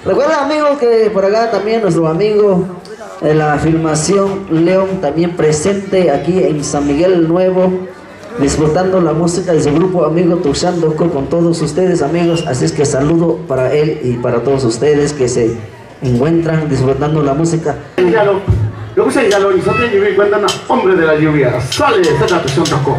Recuerda, amigos, que por acá también nuestro amigo de la filmación León también presente aquí en San Miguel el Nuevo, disfrutando la música de su grupo amigo Tuxtla Doko con todos ustedes, amigos. Así es que saludo para él y para todos ustedes que se encuentran disfrutando la música. Luego se ya lo hizo y me cuentan hombre de la lluvia. Sale, saca Tuxtla Doko.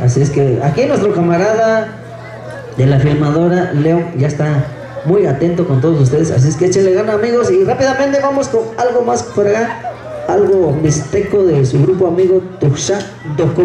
Así es que aquí nuestro camarada de la filmadora León ya está muy atento con todos ustedes, así es que échenle gana, amigos, y rápidamente vamos con algo más por acá, algo mixteco de su grupo amigo Tuxtla Doko.